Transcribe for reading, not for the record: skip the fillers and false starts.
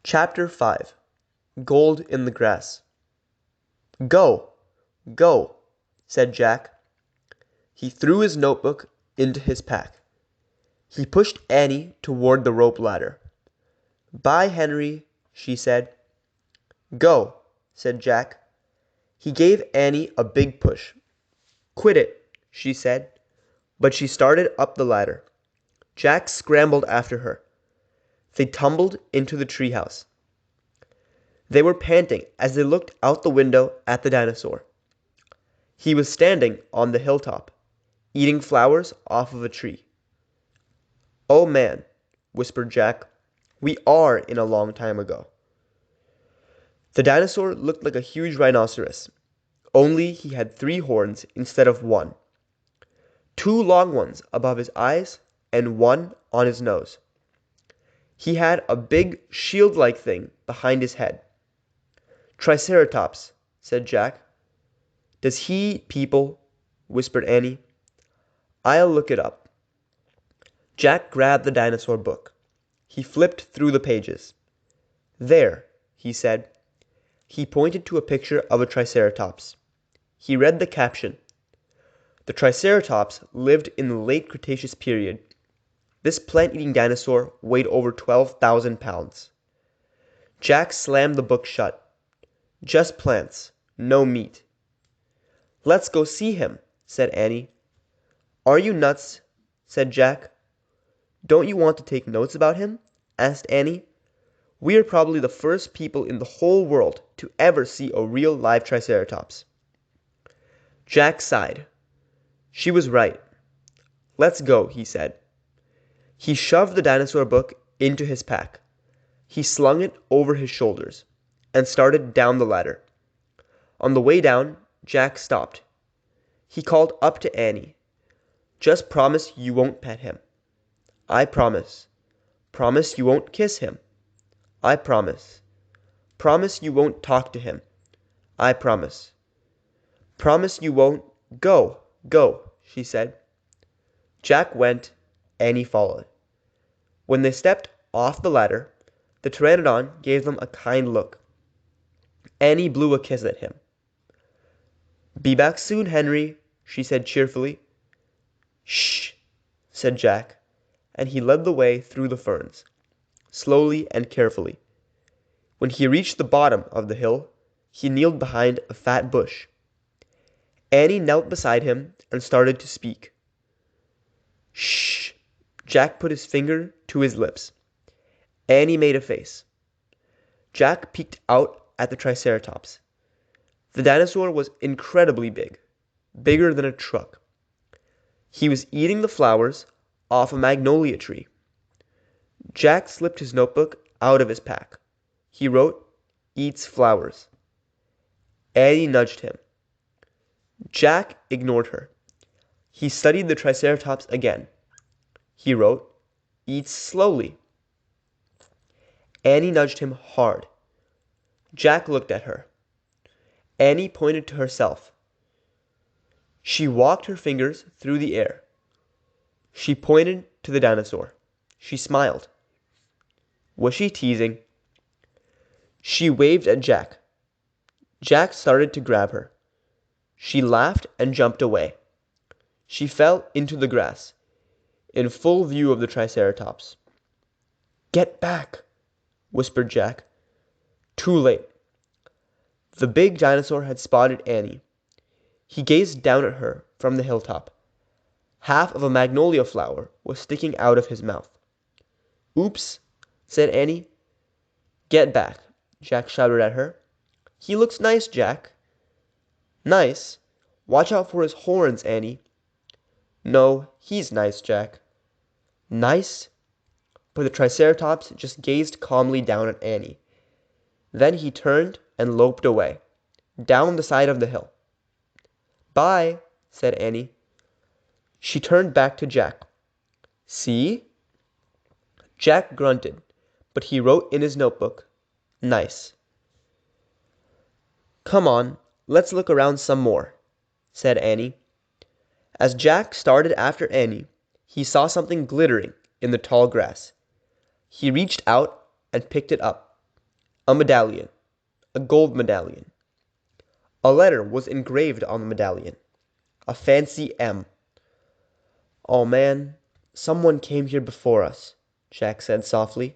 Chapter 5 Gold in the Grass. "Go, go," said Jack. He threw his notebook into his pack. He pushed Annie toward the rope ladder. "Bye, Henry," she said. "Go," said Jack. He gave Annie a big push. "Quit it," she said, but she started up the ladder. Jack scrambled after her. They tumbled into the treehouse. They were panting as they looked out the window at the dinosaur. He was standing on the hilltop, eating flowers off of a tree. "Oh man," whispered Jack, "we are in a long time ago." The dinosaur looked like a huge rhinoceros, only he had 3 horns instead of 1. 2 long ones above his eyes and 1 on his nose. He had a big shield-like thing behind his head. "Triceratops," said Jack. "Does he eat people?" whispered Annie. "I'll look it up." Jack grabbed the dinosaur book. He flipped through the pages. "There," he said. He pointed to a picture of a triceratops. He read the caption. "The Triceratops lived in the late Cretaceous period. This plant-eating dinosaur weighed over 12,000 pounds." Jack slammed the book shut. "Just plants, no meat." "Let's go see him," said Annie. "Are you nuts?" said Jack. "Don't you want to take notes about him?" asked Annie. "We are probably the first people in the whole world to ever see a real live Triceratops." Jack sighed. She was right. "Let's go," he said. He shoved the dinosaur book into his pack. He slung it over his shoulders and started down the ladder. On the way down, Jack stopped. He called up to Annie. "Just promise you won't pet him." "I promise." "Promise you won't kiss him." "I promise." "Promise you won't talk to him." "I promise." "Promise you won't—" "Go, go," she said. Jack went, Annie followed. When they stepped off the ladder, the pteranodon gave them a kind look. Annie blew a kiss at him. "Be back soon, Henry," she said cheerfully. "Shh," said Jack, and he led the way through the ferns, slowly and carefully. When he reached the bottom of the hill, he kneeled behind a fat bush. Annie knelt beside him and started to speak. "Shh." Jack put his finger to his lips. Annie made a face. Jack peeked out at the Triceratops. The dinosaur was incredibly big, bigger than a truck. He was eating the flowers off a magnolia tree. Jack slipped his notebook out of his pack. He wrote, "Eats flowers." Annie nudged him. Jack ignored her. He studied the Triceratops again. He wrote, "Eats slowly." Annie nudged him hard. Jack looked at her. Annie pointed to herself. She walked her fingers through the air. She pointed to the dinosaur. She smiled. Was she teasing? She waved at Jack. Jack started to grab her. She laughed and jumped away. She fell into the grass, in full view of the Triceratops. "Get back," whispered Jack. Too late. The big dinosaur had spotted Annie. He gazed down at her from the hilltop. Half of a magnolia flower was sticking out of his mouth. "Oops," said Annie. "Get back," Jack shouted at her. "He looks nice, Jack." "Nice? Watch out for his horns, Annie." "No, he's nice, Jack." "Nice?" But the Triceratops just gazed calmly down at Annie. Then he turned and loped away, down the side of the hill. "Bye," said Annie. She turned back to Jack. "See?" Jack grunted, but he wrote in his notebook, "Nice." "Come on, let's look around some more," said Annie. As Jack started after Annie, he saw something glittering in the tall grass. He reached out and picked it up. A medallion. A gold medallion. A letter was engraved on the medallion. A fancy M. "Oh, man, someone came here before us," Jack said softly.